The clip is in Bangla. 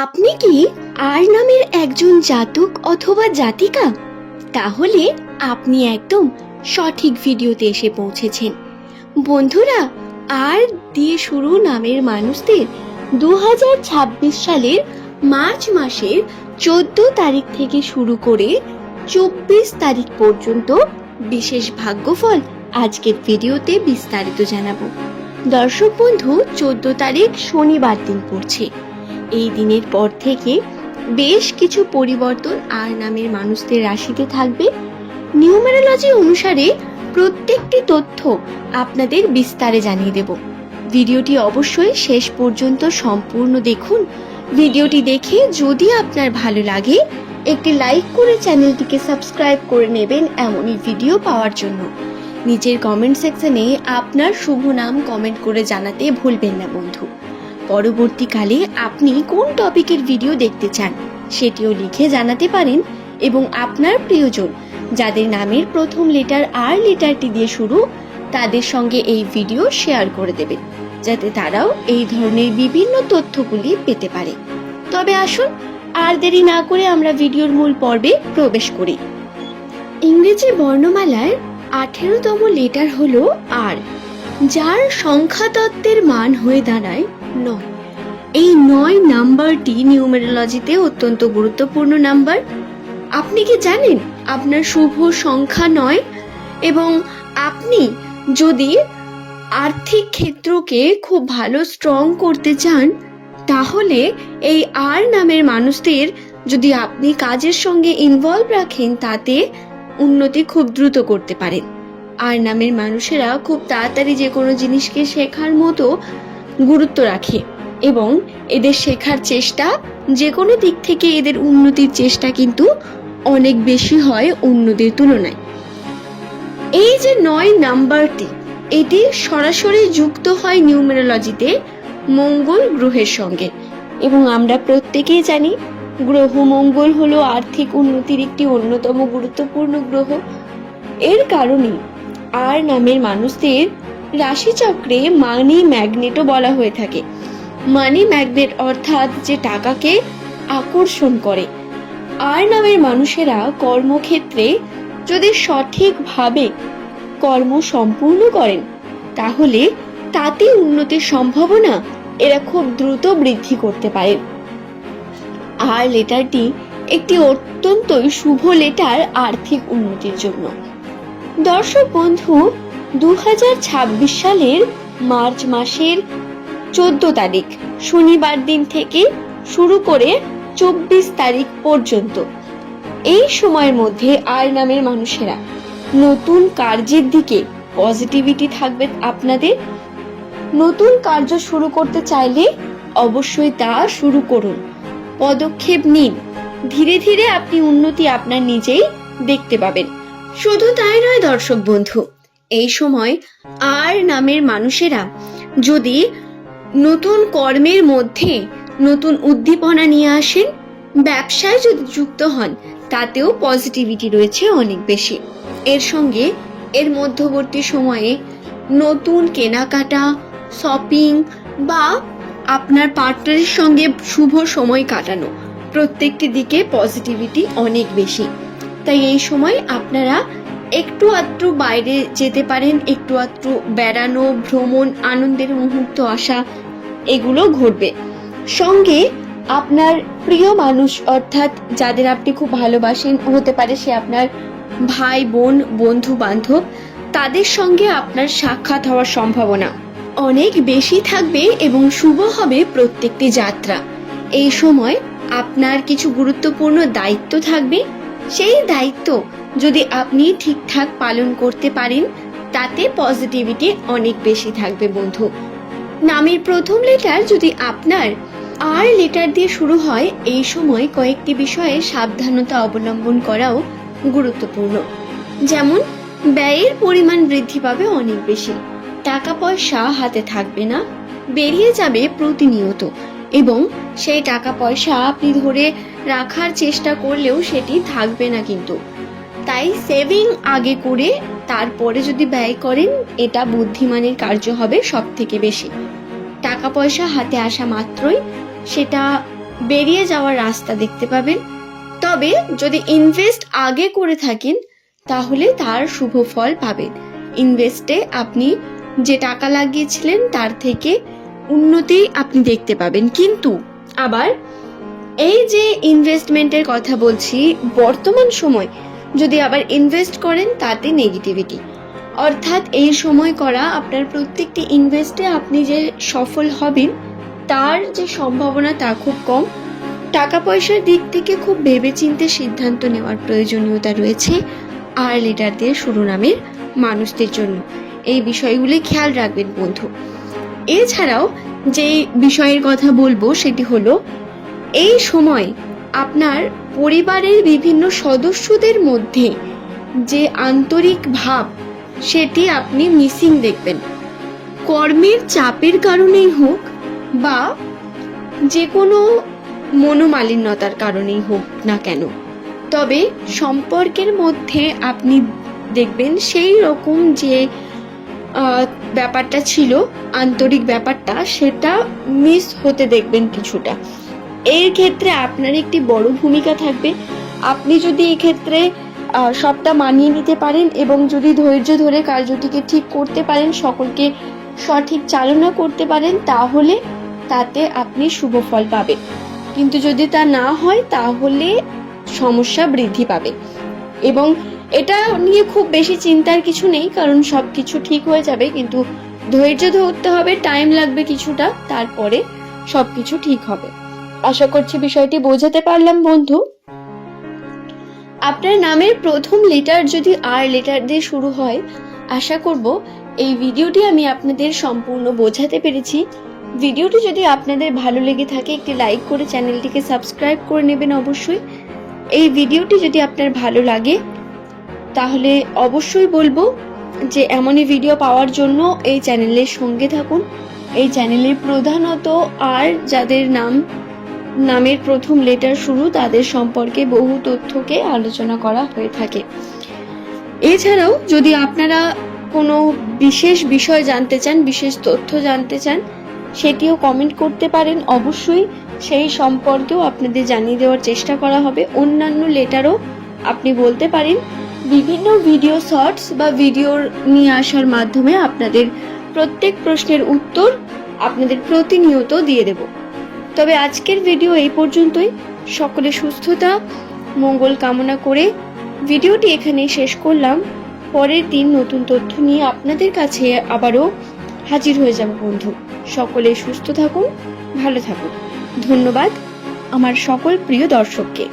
আপনি কি আর নামের একজন জাতক অথবা জাতিকা? তাহলে আপনি একদম সঠিক ভিডিওতে এসে পৌঁছেছেন। বন্ধুরা, আর দিয়ে শুরু নামের মানুষদের 2026 সালের মার্চ মাসের 14 তারিখ থেকে শুরু করে 24 তারিখ পর্যন্ত বিশেষ ভাগ্যফল আজকের ভিডিওতে বিস্তারিত জানাবো। দর্শক বন্ধু, 14 তারিখ শনিবার দিন পড়ছে। এই দিনের পর থেকে বেশ কিছু পরিবর্তন আর নামের মানুষদের রাশিতে থাকবে। নিউমেরোলজি অনুসারে প্রত্যেকটি তথ্য আপনাদের বিস্তারে জানিয়ে দেব। ভিডিওটি অবশ্যই শেষ পর্যন্ত সম্পূর্ণ দেখুন। ভিডিওটি দেখে যদি আপনার ভালো লাগে একটি লাইক করে চ্যানেলটিকে সাবস্ক্রাইব করে নেবেন এমনই ভিডিও পাওয়ার জন্য। নিচের কমেন্ট সেকশনে আপনার শুভ নাম কমেন্ট করে জানাতে ভুলবেন না বন্ধু। পরবর্তীকালে আপনি কোন টপিকের ভিডিও দেখতে চান সেটিও লিখে জানাতে পারেন এবং আপনার প্রিয়জন যাদের নামের প্রথম লেটার আর লেটারটি দিয়ে শুরু তাদের সঙ্গে এই ভিডিও শেয়ার করে দেবেন, যাতে তারাও এই ধরনের বিভিন্ন তথ্যগুলি পেতে পারে। তবে আসুন আর দেরি না করে আমরা ভিডিওর মূল পর্বে প্রবেশ করি। ইংরেজি বর্ণমালার 18তম লেটার হলো আর, যার সংখ্যাতত্ত্বের মান হয়ে দাঁড়ায় 9। এই 9 নাম্বারটি নিউমেরোলজিতে অত্যন্ত গুরুত্বপূর্ণ নাম্বার। আপনি কি জানেন আপনার শুভ সংখ্যা 9? এবং আপনি যদি আর্থিক ক্ষেত্রকে খুব ভালো স্ট্রং করতে চান তাহলে এই আর নামের মানুষদের যদি আপনি কাজের সঙ্গে ইনভলভ রাখেন তাতে উন্নতি খুব দ্রুত করতে পারেন। আর নামের মানুষেরা খুব তাড়াতাড়ি যে কোনো জিনিসকে শেখার মতো গুরুত্ব রাখে এবং এদের শেখার চেষ্টা যে কোনো দিক থেকে এদের উন্নতির চেষ্টা কিন্তু অনেক বেশি হয় অন্যদের তুলনায়। এই যে 9 নাম্বারটি, এটি সরাসরি যুক্ত হয় নিউমেরোলজিতে মঙ্গল গ্রহের সঙ্গে এবং আমরা প্রত্যেকেই জানি গ্রহ মঙ্গল হলো আর্থিক উন্নতির একটি অন্যতম গুরুত্বপূর্ণ গ্রহ। এর কারণে আর নামের মানুষদের রাশিচক্রে মানি ম্যাগনেটও বলা হয়ে থাকে। মানি ম্যাগনেট অর্থাৎ যে টাকাকে আকর্ষণ করে। আর নামের মানুষেরা কর্মক্ষেত্রে যদি সঠিকভাবে কর্ম সম্পূর্ণ করেন তাহলে তাতে উন্নতির সম্ভাবনা এরা খুব দ্রুত বৃদ্ধি করতে পারেন। আর লেটারটি একটি অত্যন্তই শুভ লেটার আর্থিক উন্নতির জন্য। দর্শক বন্ধু, 2026 সালের মার্চ মাসের 14 তারিখ শনিবার দিন থেকে শুরু করে 24 তারিখ পর্যন্ত এই সময়ের মধ্যে আর নামের মানুষেরা নতুন কার্যের দিকে পজিটিভিটি থাকবে। আপনাদের নতুন কার্য শুরু করতে চাইলে অবশ্যই তা শুরু করুন, পদক্ষেপ নিন। ধীরে ধীরে আপনি উন্নতি আপনার নিজেই দেখতে পাবেন। শুধু তাই নয় দর্শক বন্ধু, এই সময় আর নামের মানুষেরা যদি নতুন কর্মের মধ্যে নতুন উদ্দীপনা নিয়ে আসেন, ব্যবসায় যদি যুক্ত হন তাতেও পজিটিভিটি রয়েছে অনেক বেশি। এর সঙ্গে এর মধ্যবর্তী সময়ে নতুন কেনাকাটা, শপিং বা আপনার পার্টনারের সঙ্গে শুভ সময় কাটানো, প্রত্যেকটি দিকে পজিটিভিটি অনেক বেশি। তাই এই সময় আপনারা একটু আধটু বাইরে যেতে পারেন, একটু আধটু বেড়ানো, ভ্রমণ, আনন্দের মুহূর্ত আসা, এগুলো ঘটবে। সঙ্গে আপনার প্রিয় মানুষ অর্থাৎ যাদের আপনি খুব ভালোবাসেন, হতে পারে সে আপনার ভাই বোন, বন্ধু বান্ধব, তাদের সঙ্গে আপনার সাক্ষাৎ হওয়ার সম্ভাবনা অনেক বেশি থাকবে এবং শুভ হবে প্রত্যেকটি যাত্রা। এই সময় আপনার কিছু গুরুত্বপূর্ণ দায়িত্ব থাকবে। সেই দায়িত্ব যদি আপনি ঠিকঠাক পালন করতে পারেন তাতে পজিটিভিটি অনেক বেশি থাকবে বন্ধু। নামের প্রথম লেটার যদি আপনার আর লেটার দিয়ে শুরু হয়, এই সময় কয়েকটি বিষয়ে সাবধানতা অবলম্বন করাও গুরুত্বপূর্ণ। যেমন ব্যয়ের পরিমাণ বৃদ্ধি পাবে অনেক বেশি, টাকা পয়সা হাতে থাকবে না, বেরিয়ে যাবে প্রতিনিয়ত এবং সেই টাকা পয়সা আপনি ধরে রাখার চেষ্টা করলেও সেটি থাকবে না কিন্তু। তাই সেভিং আগে করে তারপরে যদি ব্যয় করেন এটা বুদ্ধিমানের কার্য হবে সব থেকে বেশি। টাকা পয়সা হাতে আসা মাত্রই সেটা বেরিয়ে যাওয়ার রাস্তা দেখতে পাবেন। তবে যদি ইনভেস্ট আগে করে থাকেন তাহলে তার শুভ ফল পাবেন। ইনভেস্টে আপনি যে টাকা লাগিয়েছিলেন তার থেকে উন্নতি আপনি দেখতে পাবেন। কিন্তু আবার এই যে ইনভেস্টমেন্টের কথা বলছি, বর্তমান সময় যদি আবার ইনভেস্ট করেন তাতে নেগেটিভিটি, অর্থাৎ এই সময় করা আপনার প্রত্যেকটি ইনভেস্টে আপনি যে সফল হবেন তার যে সম্ভাবনা তা খুব কম। টাকা পয়সার দিক থেকে খুব ভেবেচিন্তে সিদ্ধান্ত নেওয়ার প্রয়োজনীয়তা রয়েছে আর লিডারদের শিরোনামের মানুষদের জন্য। এই বিষয়গুলি খেয়াল রাখবেন বন্ধু। এছাড়াও যে বিষয়ের কথা বলবো সেটি হলো, এই সময় আপনার পরিবারের বিভিন্ন সদস্যদের মধ্যে যে আন্তরিক ভাব সেটি আপনি মিসিং দেখবেন। কর্মের চাপের কারণেই হোক বা যে কোনো মনোমালিন্যতার কারণেই হোক না কেন, তবে সম্পর্কের মধ্যে আপনি দেখবেন সেই রকম যে ব্যাপারটা ছিল, আন্তরিক ব্যাপারটা, সেটা মিস হতে দেখবেন কিছুটা। এর ক্ষেত্রে আপনার একটি বড় ভূমিকা থাকবে। আপনি যদি এই ক্ষেত্রে সবটা মানিয়ে নিতে পারেন এবং যদি ধৈর্য ধরে কার্যটিকে ঠিক করতে পারেন, সকলকে সঠিক চালনা করতে পারেন, তাহলে তাতে আপনি শুভ ফল পাবেন। কিন্তু যদি তা না হয় তাহলে সমস্যা বৃদ্ধি পাবে। এবং এটা নিয়ে খুব বেশি চিন্তার কিছু নেই, কারণ সব কিছু ঠিক হয়ে যাবে। কিন্তু ধৈর্য ধরতে হবে, টাইম লাগবে কিছুটা, তারপরে সবকিছু ঠিক হবে। আশা করছি বিষয়টি বোঝাতে পারলাম বন্ধু। আপনার নামের প্রথম লেটার যদি আর লেটার দিয়ে শুরু হয়, আশা করব এই ভিডিওটি আমি আপনাদের সম্পূর্ণ বোঝাতে পেরেছি। ভিডিওটি যদি আপনাদের ভালো লেগে থাকে একটি লাইক করে চ্যানেলটিকে সাবস্ক্রাইব করে নেবেন অবশ্যই। এই ভিডিওটি যদি আপনার ভালো লাগে তাহলে অবশ্যই বলবো যে এমনই ভিডিও পাওয়ার জন্য এই চ্যানেলের সঙ্গে থাকুন। এই চ্যানেলের প্রধানত আর যাদের নামের প্রথম লেটার শুরু তাদের সম্পর্কে বহু তথ্যকে আলোচনা করা হয়ে থাকে। এছাড়াও যদি আপনারা কোনো বিশেষ বিষয় জানতে চান, বিশেষ তথ্য জানতে চান, সেটিও কমেন্ট করতে পারেন। অবশ্যই সেই সম্পর্কেও আপনাদের জানিয়ে দেওয়ার চেষ্টা করা হবে। অন্যান্য লেটারও আপনি বলতে পারেন। বিভিন্ন ভিডিও শর্টস বা ভিডিও নিয়ে আসার মাধ্যমে আপনাদের প্রত্যেক প্রশ্নের উত্তর আপনাদের প্রতিনিয়ত দিয়ে দেব। তবে আজকের ভিডিও এই পর্যন্তই। সকলে সুস্থতা মঙ্গল কামনা করে ভিডিওটি এখানেই শেষ করলাম। পরের দিন নতুন তথ্য নিয়ে আপনাদের কাছে আবারও হাজির হয়ে যাব বন্ধু। সকলে সুস্থ থাকুন, ভালো থাকুন। ধন্যবাদ আমার সকল প্রিয় দর্শককে।